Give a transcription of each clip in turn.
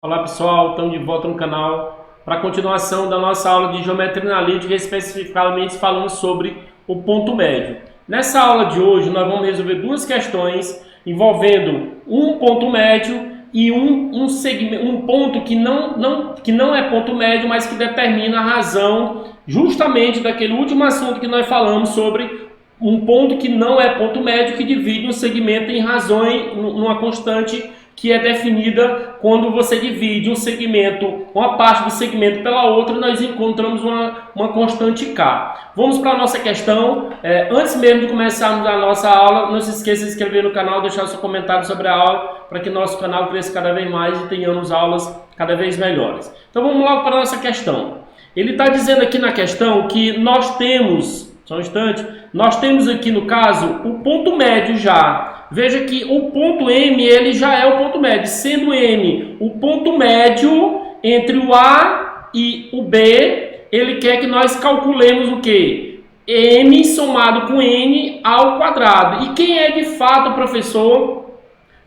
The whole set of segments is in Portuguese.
Olá pessoal, estamos de volta no canal para a continuação da nossa aula de geometria analítica, especificamente falando sobre o ponto médio. Nessa aula de hoje nós vamos resolver duas questões envolvendo um ponto médio e um ponto que não é ponto médio, mas que determina a razão justamente daquele último assunto que nós falamos sobre um ponto que não é ponto médio, que divide um segmento em razões, numa constante que é definida quando você divide um segmento, uma parte do segmento pela outra, nós encontramos uma constante K. Vamos para a nossa questão. Antes mesmo de começarmos a nossa aula, não se esqueça de se inscrever no canal, deixar seu comentário sobre a aula, para que nosso canal cresça cada vez mais e tenhamos aulas cada vez melhores. Então vamos logo para a nossa questão. Ele está dizendo aqui na questão que nós temos, só um instante, nós temos aqui no caso o ponto médio já. Veja que o ponto M ele já é o ponto médio, sendo M o ponto médio entre o A e o B, ele quer que nós calculemos o quê? M somado com N ao quadrado. E quem é de fato, professor?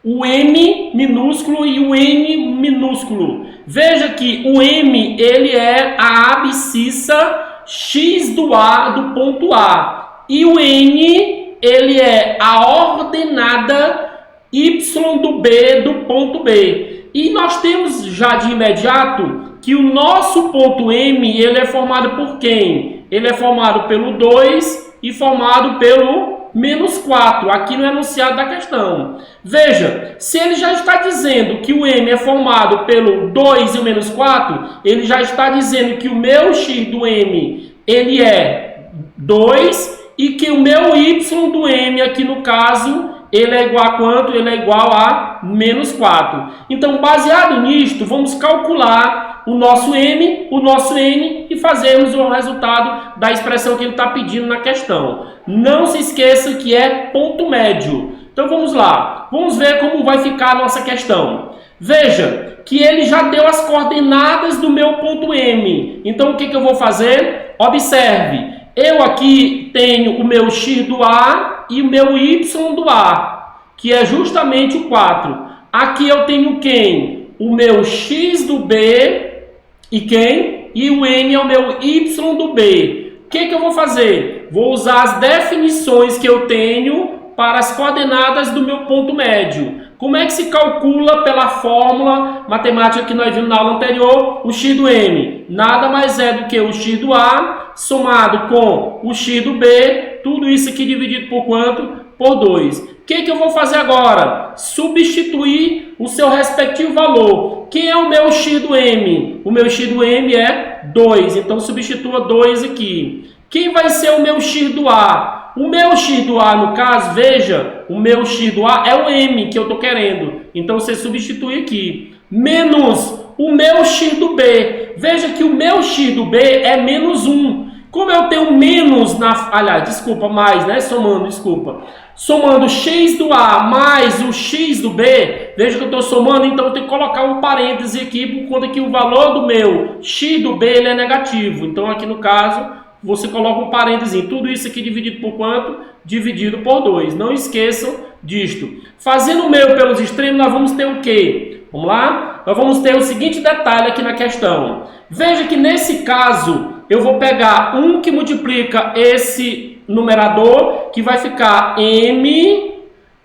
O M minúsculo e o N minúsculo. Veja que o M ele é a abscissa x do A do ponto A. E o N ele é a ordenada y do B do ponto B. E nós temos já de imediato que o nosso ponto M ele é formado por quem? Ele é formado pelo 2 e formado pelo menos 4, aqui no enunciado da questão. Veja, se ele já está dizendo que o M é formado pelo 2 e o menos 4, ele já está dizendo que o meu x do M ele é 2 e que o meu y do M aqui no caso, ele é igual a quanto? Ele é igual a menos 4. Então, baseado nisto, vamos calcular o nosso M, o nosso N e fazermos o resultado da expressão que ele está pedindo na questão. Não se esqueça que é ponto médio. Então, vamos lá. Vamos ver como vai ficar a nossa questão. Veja que ele já deu as coordenadas do meu ponto M. Então, o que eu vou fazer? Observe. Eu aqui tenho o meu x do A e o meu y do A, que é justamente o 4. Aqui eu tenho quem? O meu x do B e quem? E o N é o meu y do B. O que eu vou fazer? Vou usar as definições que eu tenho para as coordenadas do meu ponto médio. Como é que se calcula pela fórmula matemática que nós vimos na aula anterior, o x do M? Nada mais é do que o x do A somado com o x do B, tudo isso aqui dividido por quanto? Por 2. O que eu vou fazer agora? Substituir o seu respectivo valor. Quem é o meu x do M? O meu x do M é 2, então substitua 2 aqui. Quem vai ser o meu x do A? O meu x do A, no caso, veja, o meu x do A é o M que eu estou querendo. Então, você substitui aqui. Menos o meu x do B. Veja que o meu x do B é menos 1. Como eu tenho menos na... Aliás, desculpa, mais, né? Somando x do A mais o x do B, veja que eu estou somando, então eu tenho que colocar um parêntese aqui, por conta que o valor do meu x do B ele é negativo. Então, aqui no caso, você coloca um parêntese. Tudo isso aqui dividido por quanto? Dividido por 2. Não esqueçam disto. Fazendo o meio pelos extremos, nós vamos ter o quê? Vamos lá? Nós vamos ter o seguinte detalhe aqui na questão. Veja que nesse caso, eu vou pegar 1 que multiplica esse numerador, que vai ficar M.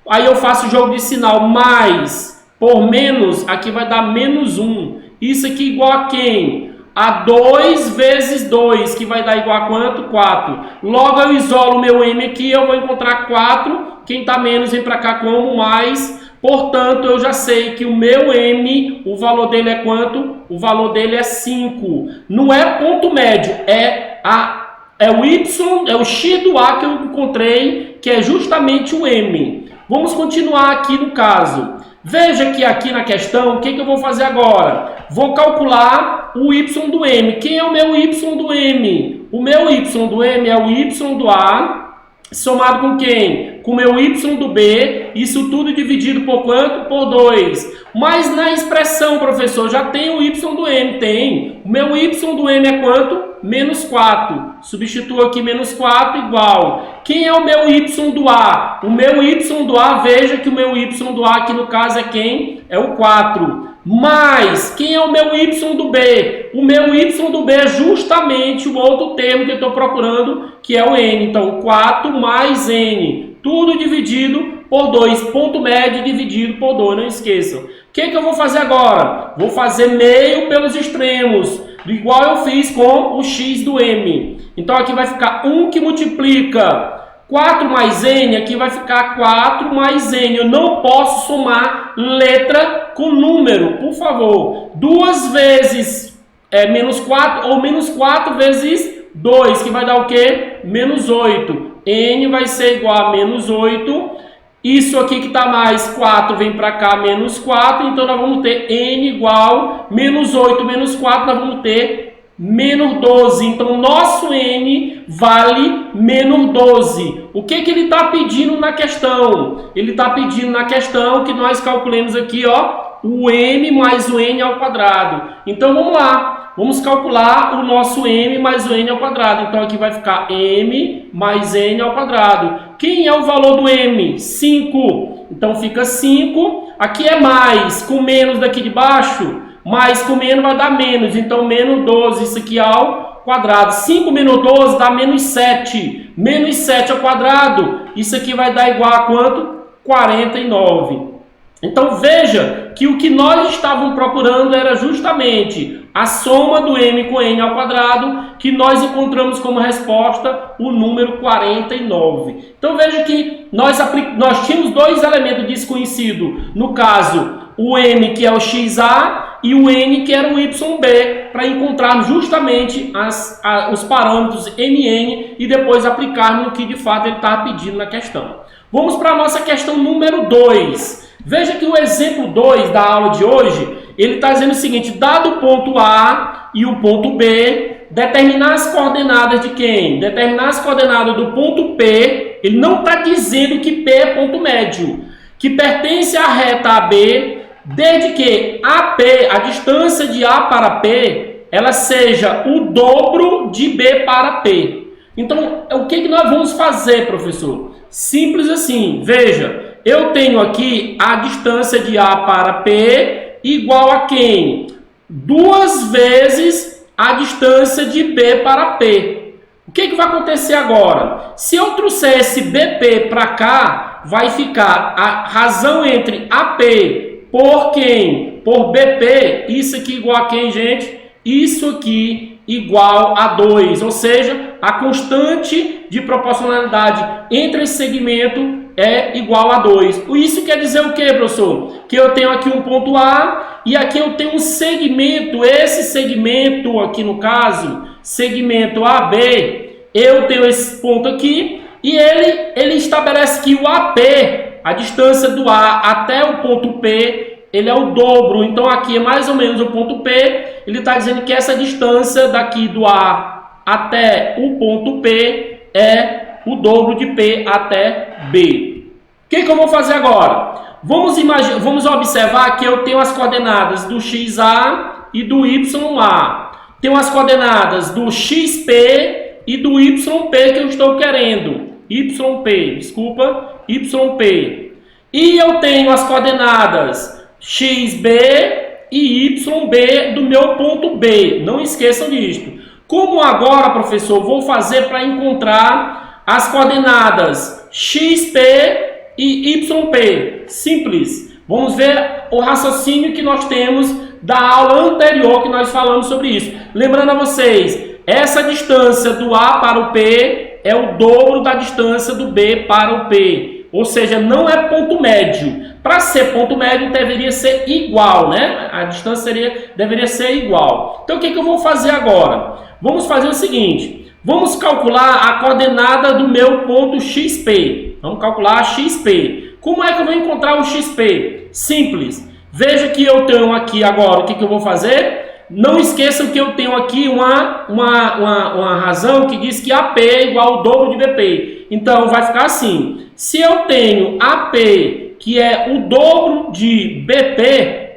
Aí eu faço o jogo de sinal mais por menos, aqui vai dar menos 1. Isso aqui igual a quem? A 2 vezes 2, que vai dar igual a quanto? 4. Logo eu isolo o meu M aqui, eu vou encontrar 4. Quem está menos vem para cá como mais. Portanto, eu já sei que o meu M, o valor dele é quanto? O valor dele é 5. Não é ponto médio, é o Y, é o X do A que eu encontrei, que é justamente o M. Vamos continuar aqui no caso. Veja que aqui na questão, o que eu vou fazer agora? Vou calcular o y do M. Quem é o meu y do M? O meu y do M é o y do A, somado com quem? com o meu y do B, isso tudo dividido por quanto? Por 2. Mas na expressão, professor, já tem o y do m? Tem. O meu y do m é quanto? Menos 4. Substituo aqui menos 4 igual. Quem é o meu y do A? O meu y do A, veja que o meu y do A aqui no caso é quem? É o 4. Mas, quem é o meu y do B? O meu y do B é justamente o outro termo que eu estou procurando, que é o n. Então, 4 mais n. Tudo dividido por 2. Ponto médio dividido por 2. Não esqueçam. O que eu vou fazer agora? Vou fazer meio pelos extremos. Igual eu fiz com o x do m. Então, aqui vai ficar 1 que multiplica 4 mais n, aqui vai ficar 4 mais n. Eu não posso somar letra com número, por favor. 2 vezes menos 4, ou menos 4 vezes 2, que vai dar o quê? Menos 8. N vai ser igual a menos 8. Isso aqui que está mais 4 vem para cá, menos 4. Então, nós vamos ter n igual menos 8 menos 4, nós vamos ter menos 12. Então, nosso n vale menos 12. O que ele está pedindo na questão? Ele está pedindo na questão que nós calculemos aqui, ó, o m mais o n ao quadrado. Então, vamos lá. Vamos calcular o nosso m mais o n ao quadrado. Então, aqui vai ficar m mais n ao quadrado. Quem é o valor do m? 5. Então, fica 5. Aqui é mais, com menos daqui de baixo. Mais com menos vai dar menos. Então, menos 12, isso aqui ao quadrado. 5 menos 12 dá menos 7. Menos 7 ao quadrado, isso aqui vai dar igual a quanto? 49. Então, veja que o que nós estávamos procurando era justamente a soma do m com n ao quadrado, que nós encontramos como resposta o número 49. Então, veja que nós tínhamos dois elementos desconhecidos. No caso, o m, que é o xa, e o n, que era o yb, para encontrarmos justamente os parâmetros mn e depois aplicarmos no que de fato ele estava pedindo na questão. Vamos para a nossa questão número 2. Veja que o exemplo 2 da aula de hoje, ele está dizendo o seguinte: dado o ponto A e o ponto B, determinar as coordenadas de quem? Determinar as coordenadas do ponto P. Ele não está dizendo que P é ponto médio, que pertence à reta AB, desde que AP, a distância de A para P, ela seja o dobro de B para P. Então, o que nós vamos fazer, professor? Simples assim, veja. Eu tenho aqui a distância de A para P igual a quem? 2 vezes a distância de B para P. O que vai acontecer agora? Se eu trouxer esse BP para cá, vai ficar a razão entre AP por quem? Por BP. Isso aqui igual a quem, gente? Isso aqui igual a 2. Ou seja, a constante de proporcionalidade entre esse segmento é igual a 2. Isso quer dizer o que, professor? Que eu tenho aqui um ponto A e aqui eu tenho um segmento. Esse segmento aqui no caso, segmento AB, eu tenho esse ponto aqui e ele estabelece que o AP, a distância do A até o ponto P, ele é o dobro. Então aqui é mais ou menos o ponto P. Ele está dizendo que essa distância daqui do A até o ponto P é o dobro de P até B. O que eu vou fazer agora? Vamos observar que eu tenho as coordenadas do XA e do YA. Tenho as coordenadas do XP e do YP que eu estou querendo. YP. E eu tenho as coordenadas XB e YB do meu ponto B. Não esqueçam disto. Como agora, professor, vou fazer para encontrar as coordenadas XP e YP? Simples. Vamos ver o raciocínio que nós temos da aula anterior que nós falamos sobre isso. Lembrando a vocês, essa distância do A para o P é o dobro da distância do B para o P. Ou seja, não é ponto médio. Para ser ponto médio deveria ser igual, né? A distância deveria ser igual. Então o que eu vou fazer agora? Vamos fazer o seguinte. Vamos calcular a coordenada do meu ponto XP. Vamos calcular a XP. Como é que eu vou encontrar o XP? Simples. Veja que eu tenho aqui agora, o que eu vou fazer? Não esqueçam que eu tenho aqui uma razão que diz que AP é igual ao dobro de BP. Então, vai ficar assim. Se eu tenho AP, que é o dobro de BP,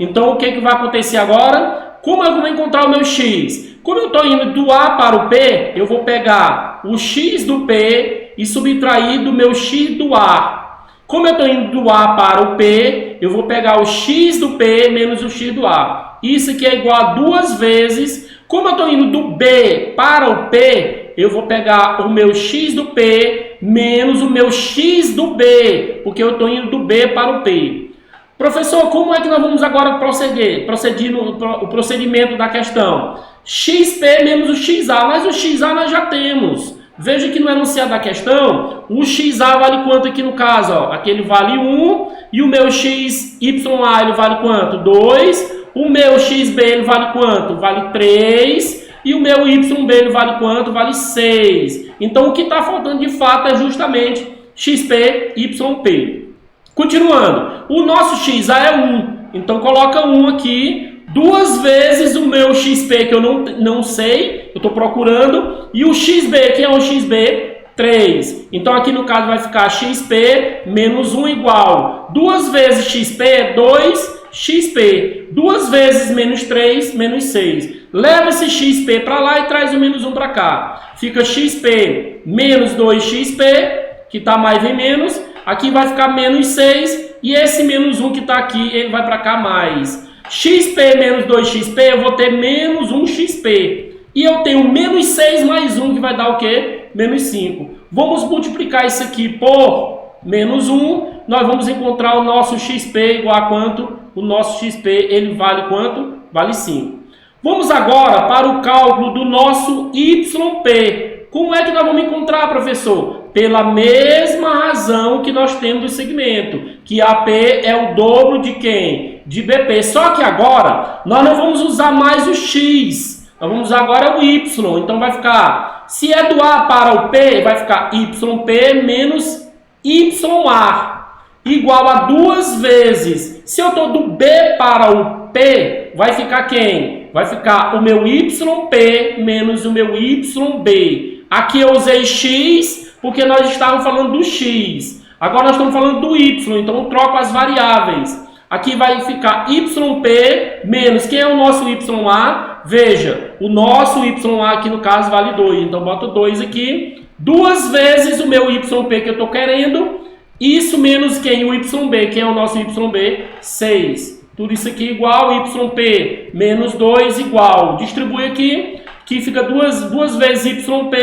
então o que vai acontecer agora? Como eu vou encontrar o meu X? Como eu estou indo do A para o P, eu vou pegar o X do P e subtrair do meu X do A. Como eu estou indo do A para o P, eu vou pegar o X do P menos o X do A. Isso aqui é igual a 2 vezes. Como eu estou indo do B para o P, eu vou pegar o meu X do P menos o meu X do B, porque eu estou indo do B para o P. Professor, como é que nós vamos agora proceder no procedimento da questão? XP menos o XA, mas o XA nós já temos. Veja que no enunciado da questão, o XA vale quanto aqui no caso? Ó? Aqui ele vale 1 e o meu XYA ele vale quanto? 2. O meu XB ele vale quanto? Vale 3. E o meu YB ele vale quanto? Vale 6. Então o que está faltando de fato é justamente XP, YP. Continuando, o nosso XA é 1. Então coloca 1 aqui. 2 vezes o meu XP que eu não sei, eu estou procurando, e o XB, que é o XB, 3. Então aqui no caso vai ficar XP menos 1 igual. 2 vezes XP é 2XP. 2 vezes menos 3, menos 6. Leva esse XP para lá e traz o menos 1 para cá. Fica XP menos 2XP, que está mais vem menos. Aqui vai ficar menos 6, e esse menos 1 que está aqui, ele vai para cá mais. XP menos 2XP, eu vou ter menos 1XP. E eu tenho menos 6 mais 1, que vai dar o quê? Menos 5. Vamos multiplicar isso aqui por menos 1. Nós vamos encontrar o nosso XP igual a quanto? O nosso XP, ele vale quanto? Vale 5. Vamos agora para o cálculo do nosso YP. Como é que nós vamos encontrar, professor? Pela mesma razão que nós temos do segmento, que AP é o dobro de quem? De BP. Só que agora nós não vamos usar mais o X, nós vamos usar agora o Y. Então vai ficar, se é do A para o P, vai ficar YP menos YA, igual a 2 vezes. Se eu estou do B para o P, vai ficar quem? Vai ficar o meu YP menos o meu YB. Aqui eu usei X porque nós estávamos falando do X. Agora nós estamos falando do Y, então eu troco as variáveis. Aqui vai ficar YP menos, quem é o nosso YA? Veja, o nosso YA aqui no caso vale 2. Então boto 2 aqui. 2 vezes o meu YP que eu estou querendo. Isso menos quem? O YB. Quem é o nosso YB? 6. Tudo isso aqui igual. YP menos 2 igual. Distribui aqui. Que fica 2 vezes YP,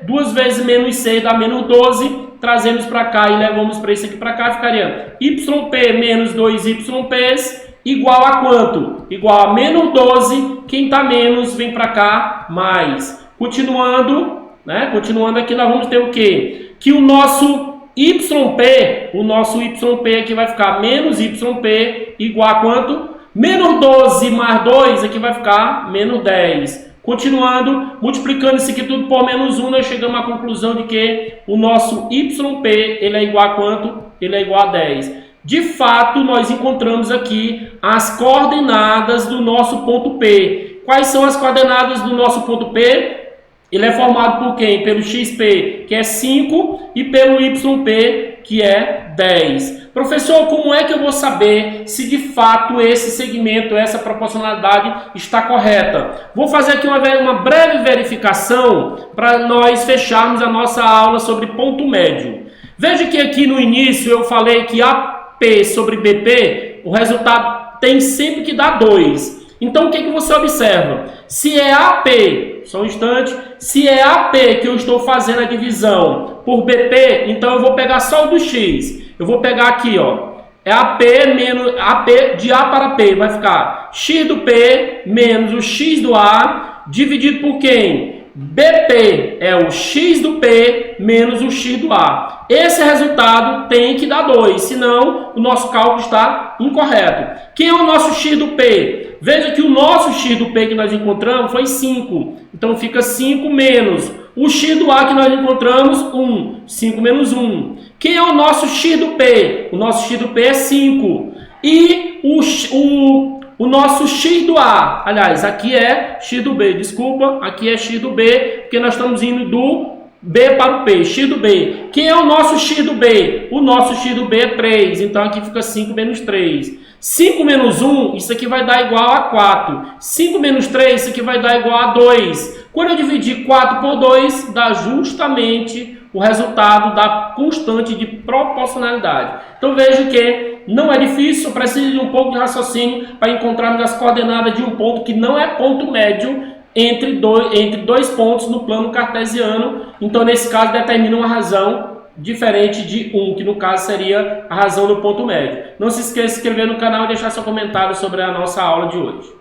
2 vezes menos 6 dá menos 12, trazemos para cá e levamos para isso aqui para cá, ficaria YP menos 2YPs igual a quanto? Igual a menos 12, quem está menos vem para cá, mais. Continuando, né? Continuando aqui nós vamos ter o quê? Que o nosso YP aqui vai ficar menos YP igual a quanto? Menos 12 mais 2 aqui vai ficar menos 10. Continuando, multiplicando isso aqui tudo por menos 1, nós chegamos à conclusão de que o nosso YP ele é igual a quanto? Ele é igual a 10. De fato, nós encontramos aqui as coordenadas do nosso ponto P. Quais são as coordenadas do nosso ponto P? Ele é formado por quem? Pelo XP, que é 5, e pelo YP, que é 10. Professor, como é que eu vou saber se de fato esse segmento, essa proporcionalidade está correta? Vou fazer aqui uma breve verificação para nós fecharmos a nossa aula sobre ponto médio. Veja que aqui no início eu falei que AP sobre BP, o resultado tem sempre que dar 2. Então o que você observa? Se é AP, só um instante, se é AP que eu estou fazendo a divisão por BP, então eu vou pegar só o do X. Eu vou pegar aqui, ó, é AP menos AP de A para P, vai ficar X do P menos o X do A, dividido por quem? BP é o X do P menos o X do A. Esse resultado tem que dar 2, senão o nosso cálculo está incorreto. Quem é o nosso X do P? Veja que o nosso X do P que nós encontramos foi 5. Então fica 5 menos o X do A que nós encontramos, 1. 5 menos 1. Quem é o nosso X do P? O nosso X do P é 5. E o o nosso x do A, aliás, aqui é x do B, desculpa, aqui é x do B, porque nós estamos indo do B para o P, x do B. Quem é o nosso x do B? O nosso x do B é 3, então aqui fica 5 menos 3. 5 menos 1, isso aqui vai dar igual a 4. 5 menos 3, isso aqui vai dar igual a 2. Quando eu dividir 4 por 2, dá justamente o resultado da constante de proporcionalidade. Então veja que não é difícil, eu preciso de um pouco de raciocínio para encontrarmos as coordenadas de um ponto que não é ponto médio entre dois pontos no plano cartesiano. Então nesse caso determina uma razão diferente de 1, que no caso seria a razão do ponto médio. Não se esqueça de se inscrever no canal e deixar seu comentário sobre a nossa aula de hoje.